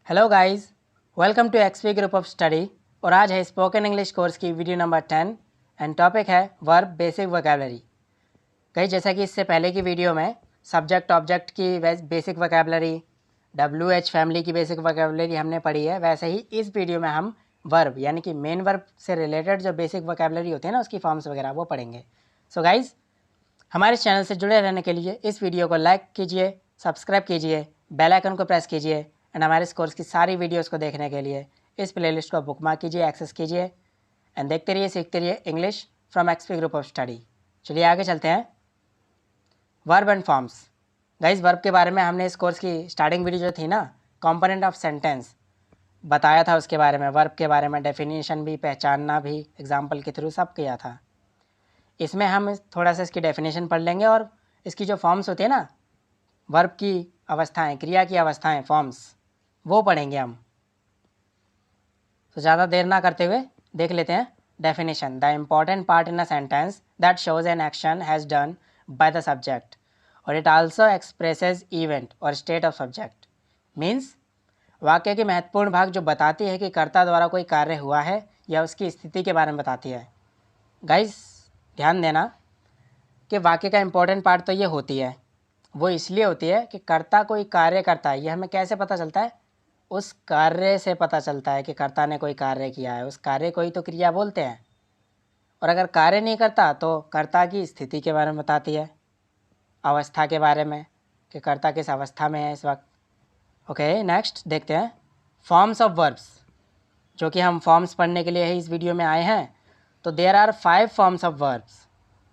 Hello guys, welcome to XP group of study. और आज है स्पोकन इंग्लिश कोर्स की वीडियो नंबर 10 एंड टॉपिक है वर्ब बेसिक वोकैबुलरी। कई जैसा कि इससे पहले की वीडियो में सब्जेक्ट ऑब्जेक्ट की बेसिक वोकैबुलरी, WH फैमिली की बेसिक वोकैबुलरी हमने पढ़ी है, वैसे ही इस वीडियो में हम वर्ब यानी कि मेन वर्ब से रिलेटेड जो बेसिक वोकैबुलरी होती है ना, उसकी फॉर्म्स वगैरह वो पढ़ेंगे। सो गाइज़, हमारे चैनल से जुड़े रहने के लिए इस वीडियो को लाइक कीजिए, सब्सक्राइब कीजिए, बेल आइकन को प्रेस कीजिए एंड हमारे इस कोर्स की सारी वीडियोस को देखने के लिए इस प्लेलिस्ट को बुकमार्क कीजिए, एक्सेस कीजिए एंड देखते रहिए, सीखते रहिए English from XP group of study. चलिए आगे चलते हैं। Verb and forms. Guys, verb के बारे में हमने इस कोर्स की स्टार्टिंग वीडियो जो थी ना, कंपोनेंट ऑफ सेंटेंस बताया था, उसके बारे में, वर्ब के बारे में डेफिनेशन भी, पहचानना भी एग्जाम्पल के थ्रू सब किया था। इसमें हम थोड़ा सा इसकी डेफिनेशन पढ़ लेंगे और इसकी जो फॉर्म्स होती है ना, वर्ब की अवस्थाएं, क्रिया की अवस्थाएं, फॉर्म्स, वो पढ़ेंगे हम। तो ज़्यादा देर ना करते हुए देख लेते हैं definition. The important part in a sentence that shows an action has done by the subject और इट आल्सो एक्सप्रेसेस इवेंट और स्टेट ऑफ सब्जेक्ट। मीन्स वाक्य की महत्वपूर्ण भाग जो बताती है कि कर्ता द्वारा कोई कार्य हुआ है या उसकी स्थिति के बारे में बताती है। गाइस, ध्यान देना कि वाक्य का इम्पोर्टेंट पार्ट तो ये होती है, वो इसलिए होती है कि कर्ता कोई कार्य करता है। ये हमें कैसे पता चलता है? उस कार्य से पता चलता है कि कर्ता ने कोई कार्य किया है। उस कार्य को ही तो क्रिया बोलते हैं। और अगर कार्य नहीं करता तो कर्ता की स्थिति के बारे में बताती है, अवस्था के बारे में, कि कर्ता किस अवस्था में है इस वक्त। ओके, नेक्स्ट देखते हैं फॉर्म्स ऑफ वर्ब्स, जो कि हम फॉर्म्स पढ़ने के लिए ही इस वीडियो में आए हैं। तो there are 5 forms of verbs.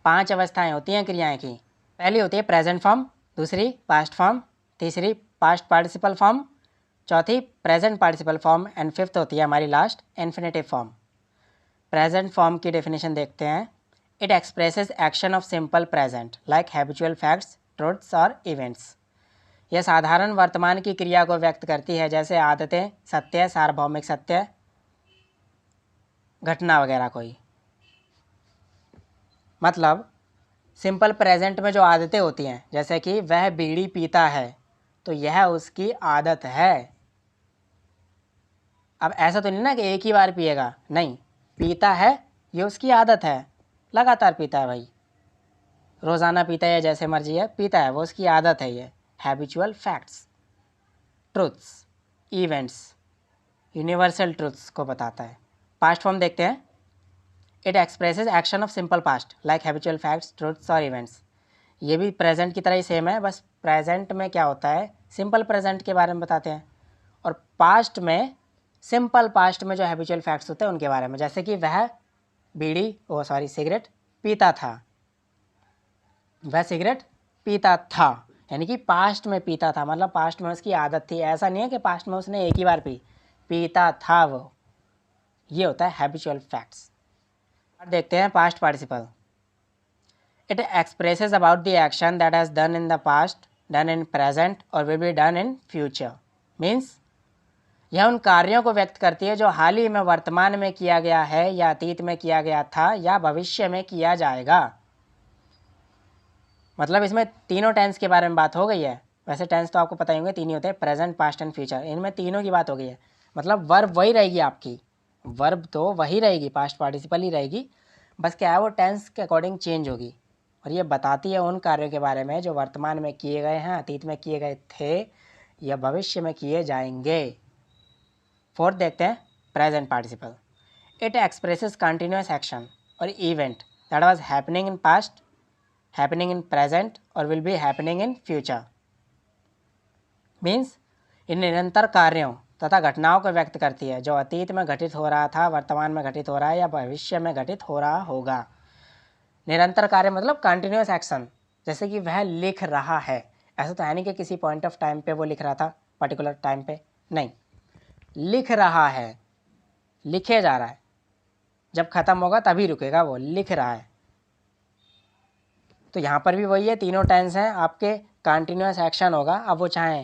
5 अवस्थाएं होती हैं क्रियाएं की। पहली होती है प्रेजेंट फॉर्म, दूसरी पास्ट फॉर्म, तीसरी पास्ट पार्टिसिपल फॉर्म, चौथी present participle form and fifth होती है हमारी last infinitive form. Present form की डेफिनेशन देखते हैं। It expresses action of simple present like habitual facts, truths और इवेंट्स। यह साधारण वर्तमान की क्रिया को व्यक्त करती है, जैसे आदतें, सत्य, सार्वभौमिक सत्य, घटना वगैरह कोई। मतलब सिंपल प्रेजेंट में जो आदतें होती हैं, जैसे कि वह बीड़ी पीता है, तो यह उसकी आदत है। अब ऐसा तो नहीं ना कि एक ही बार पिएगा, नहीं, पीता है, ये उसकी आदत है, लगातार पीता है भाई, रोज़ाना पीता है, जैसे मर्जी है पीता है, वो उसकी आदत है। ये habitual facts, truths, events, universal truths को बताता है। पास्ट फॉर्म देखते हैं। It expresses action of simple past like habitual facts, truths और इवेंट्स। ये भी प्रेजेंट की तरह ही सेम है, बस प्रेजेंट में क्या होता है, सिंपल प्रेजेंट के बारे में बताते हैं, और पास्ट में, सिंपल पास्ट में जो हैबिचुअल फैक्ट्स होते हैं उनके बारे में, जैसे कि वह सिगरेट पीता था, वह सिगरेट पीता था, यानी कि पास्ट में पीता था, मतलब पास्ट में उसकी आदत थी। ऐसा नहीं है कि पास्ट में उसने एक ही बार पीता था वो। ये होता है हैबिचुअल फैक्ट्स। अब देखते हैं past participle. It expresses about the action that has done in the past, done in present और will be done in future. Means यह उन कार्यों को व्यक्त करती है जो हाल ही में वर्तमान में किया गया है, या अतीत में किया गया था, या भविष्य में किया जाएगा। मतलब इसमें तीनों टेंस के बारे में बात हो गई है। वैसे टेंस तो आपको पता ही होंगे, तीन ही होते हैं, प्रेजेंट, पास्ट एंड फ्यूचर। इनमें तीनों की बात हो गई है। मतलब वर्ब वही रहेगी आपकी, वर्ब तो वही रहेगी, पास्ट पार्टिसिपल ही रहेगी, बस क्या है, वो टेंस के अकॉर्डिंग चेंज होगी। और ये बताती है उन कार्यों के बारे में जो वर्तमान में किए गए हैं, अतीत में किए गए थे, या भविष्य में किए जाएंगे। फोर्थ देखते हैं present participle. It expresses continuous action और event that was happening in past, happening in present और will be happening in future. Means इन निरंतर कार्यों तथा घटनाओं को व्यक्त करती है जो अतीत में घटित हो रहा था, वर्तमान में घटित हो रहा है, या भविष्य में घटित हो रहा होगा। निरंतर कार्य मतलब कंटिन्यूस एक्शन, जैसे कि वह लिख रहा है। ऐसा तो है नहीं कि किसी पॉइंट ऑफ टाइम पे वो लिख रहा था, पर्टिकुलर टाइम पे, नहीं, लिख रहा है, लिखे जा रहा है, जब ख़त्म होगा तभी रुकेगा, वो लिख रहा है। तो यहाँ पर भी वही है, तीनों टेंस हैं आपके, कंटिन्यूस एक्शन होगा। अब वो चाहे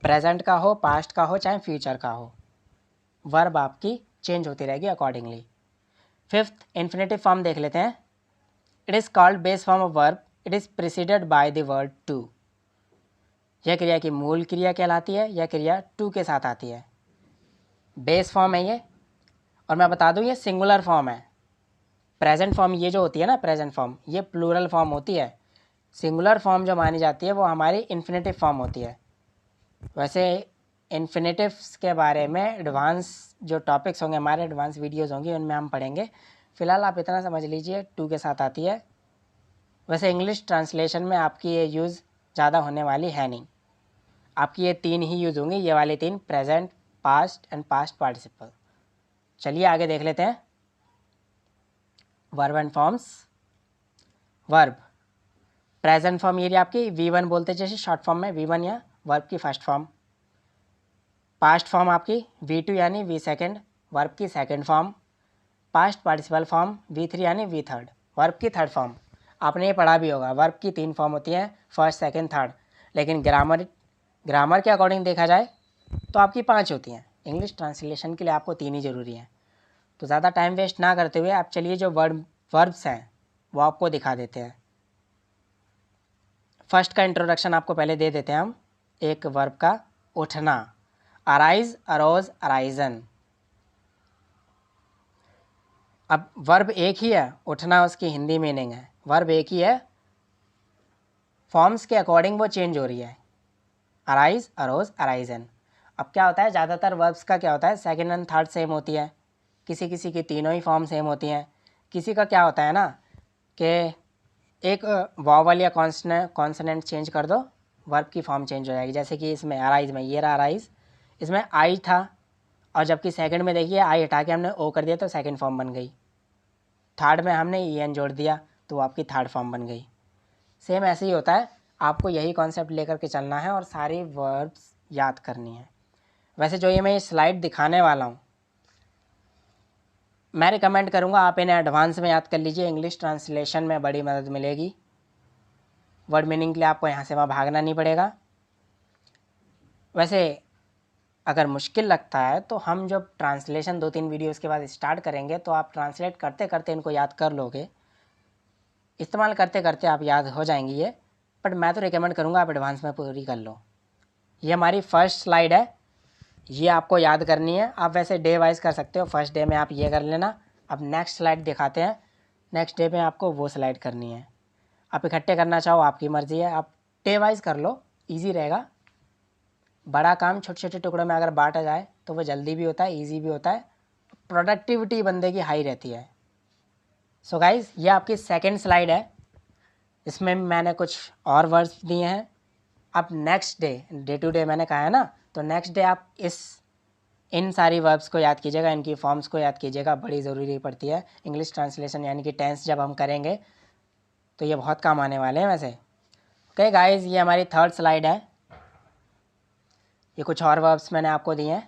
प्रेजेंट का हो, पास्ट का हो, चाहे फ्यूचर का हो, वर्ब आपकी चेंज होती रहेगी अकॉर्डिंगली। फिफ्थ इन्फिनेटिव फॉर्म देख लेते हैं। It is called base form of verb, it is preceded by the word to. यह क्रिया की मूल क्रिया कहलाती है, यह क्रिया टू के साथ आती है। बेस फॉर्म है ये, और मैं बता दूँ ये सिंगुलर फॉर्म है। प्रेजेंट फॉर्म ये जो होती है ना, प्रेजेंट फॉर्म ये प्लूरल फॉर्म होती है। सिंगुलर फॉर्म जो मानी जाती है वो हमारी इन्फिनेटिव फॉर्म होती है। वैसे इन्फिनेटिव्स के बारे में एडवांस जो टॉपिक्स होंगे हमारे, एडवांस वीडियोस होंगी, उनमें हम पढ़ेंगे। फ़िलहाल आप इतना समझ लीजिए टू के साथ आती है। वैसे इंग्लिश ट्रांसलेशन में आपकी ये यूज़ ज़्यादा होने वाली है नहीं, आपकी ये तीन ही यूज़ होंगी, ये वाली तीन, present, past and past participle. चलिए आगे देख लेते हैं verb and forms. Verb present form ये आपकी V1 बोलते हैं, जैसे शॉर्ट फॉर्म में V1 या वर्ब की फर्स्ट फॉर्म। पास्ट फॉर्म आपकी V2 यानी V2 वर्ब की second form. Past participle form V3 यानी V3 वर्ब की थर्ड फॉर्म। आपने ये पढ़ा भी होगा, वर्ब की तीन फॉर्म होती हैं, फर्स्ट सेकंड थर्ड, लेकिन ग्रामर के अकॉर्डिंग देखा जाए तो आपकी 5 होती हैं। इंग्लिश ट्रांसलेशन के लिए आपको 3 ही ज़रूरी हैं। तो ज़्यादा टाइम वेस्ट ना करते हुए आप चलिए जो वर्ब्स हैं वो आपको दिखा देते हैं। फर्स्ट का इंट्रोडक्शन आपको पहले दे देते हैं हम, एक वर्ब का, उठना, अराइज, अरोज, अराइजन। अब वर्ब एक ही है, उठना उसकी हिंदी मीनिंग है, वर्ब एक ही है, फॉर्म्स के अकॉर्डिंग वो चेंज हो रही है, अराइज, अरोज, अराइजन। अब क्या होता है, ज़्यादातर वर्ब्स का क्या होता है, सेकंड एंड थर्ड सेम होती है, किसी किसी की तीनों ही फॉर्म सेम होती हैं। किसी का क्या होता है ना कि एक वॉवल या कॉन्सोनेंट चेंज कर दो, वर्ब की फॉर्म चेंज हो जाएगी। जैसे कि इसमें अराइज में, ये रहा अराइज, इसमें आई था, और जबकि सेकंड में देखिए आई हटा के हमने ओ कर दिया तो सेकंड फॉर्म बन गई। थर्ड में हमने ई एन जोड़ दिया तो आपकी थर्ड फॉर्म बन गई। सेम ऐसे ही होता है, आपको यही कॉन्सेप्ट लेकर के चलना है और सारी वर्ब्स याद करनी है। वैसे जो ये मैं स्लाइड दिखाने वाला हूँ, मैं रिकमेंड करूँगा आप इन्हें एडवांस में याद कर लीजिए, इंग्लिश ट्रांसलेशन में बड़ी मदद मिलेगी। वर्ड मीनिंग के लिए आपको यहाँ से वहाँ भागना नहीं पड़ेगा। वैसे अगर मुश्किल लगता है तो हम जब ट्रांसलेशन 2-3 वीडियोस के बाद स्टार्ट करेंगे तो आप ट्रांसलेट करते करते इनको याद कर लोगे, इस्तेमाल करते करते आप याद हो जाएंगी ये। बट मैं तो रिकमेंड करूँगा आप एडवांस में पूरी कर लो। ये हमारी फर्स्ट स्लाइड है, ये आपको याद करनी है। आप वैसे डे वाइज कर सकते हो, फर्स्ट डे में आप ये कर लेना। अब नेक्स्ट स्लाइड दिखाते हैं, नेक्स्ट डे में आपको वो स्लाइड करनी है। आप इकट्ठे करना चाहो आपकी मर्ज़ी है, आप डे वाइज कर लो, ईजी रहेगा। बड़ा काम छोटे छोटे टुकड़ों में अगर बांटा जाए तो वो जल्दी भी होता है, ईजी भी होता है, प्रोडक्टिविटी बंदे की हाई रहती है। सो गाइज ये आपकी सेकंड स्लाइड है, इसमें मैंने कुछ और वर्ड्स दिए हैं। अब नेक्स्ट डे टू डे मैंने कहा है ना, तो नेक्स्ट डे आप इन सारी वर्ब्स को याद कीजिएगा, इनकी फॉर्म्स को याद कीजिएगा, बड़ी ज़रूरी पड़ती है। इंग्लिश ट्रांसलेशन यानी कि टेंस जब हम करेंगे तो ये बहुत काम आने वाले हैं। वैसे ओके गाइज ये हमारी थर्ड स्लाइड है, ये कुछ और वर्ब्स मैंने आपको दिए हैं।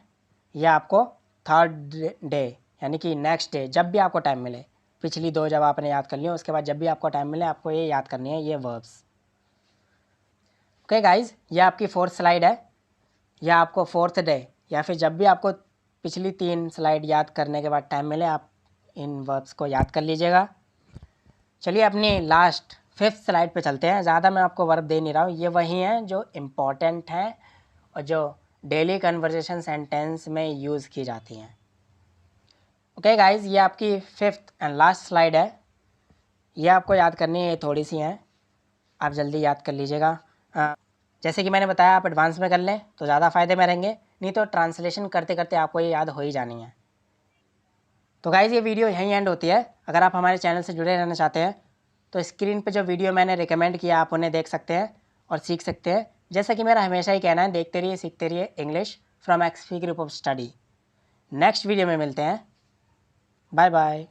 ये आपको थर्ड डे यानी कि नेक्स्ट डे जब भी आपको टाइम मिले, पिछली 2 जब आपने याद कर ली, उसके बाद जब भी आपको टाइम मिले आपको ये याद करनी है, ये वर्ब्स। ओके गाइज ये आपकी फोर्थ स्लाइड है, या आपको फोर्थ डे या फिर जब भी आपको पिछली 3 स्लाइड याद करने के बाद टाइम मिले आप इन वर्ब्स को याद कर लीजिएगा। चलिए अपनी लास्ट फिफ्थ स्लाइड पे चलते हैं। ज़्यादा मैं आपको वर्ब दे नहीं रहा हूँ, ये वही हैं जो इम्पॉर्टेंट हैं और जो डेली कन्वर्सेशन सेंटेंस में यूज़ की जाती हैं। ओके गाइज ये आपकी फिफ्थ एंड लास्ट स्लाइड है, ये आपको याद करनी है, ये थोड़ी सी हैं, आप जल्दी याद कर लीजिएगा। जैसे कि मैंने बताया आप एडवांस में कर लें तो ज़्यादा फ़ायदे में रहेंगे, नहीं तो ट्रांसलेशन करते करते आपको ये याद हो ही जानी है। तो गाइज़ ये वीडियो यहीं एंड होती है। अगर आप हमारे चैनल से जुड़े रहना चाहते हैं तो स्क्रीन पे जो वीडियो मैंने रिकमेंड किया आप उन्हें देख सकते हैं और सीख सकते हैं। जैसा कि मेरा हमेशा ही कहना है, देखते रहिए सीखते रहिए English from XP group of study. Next video में मिलते हैं, बाय बाय।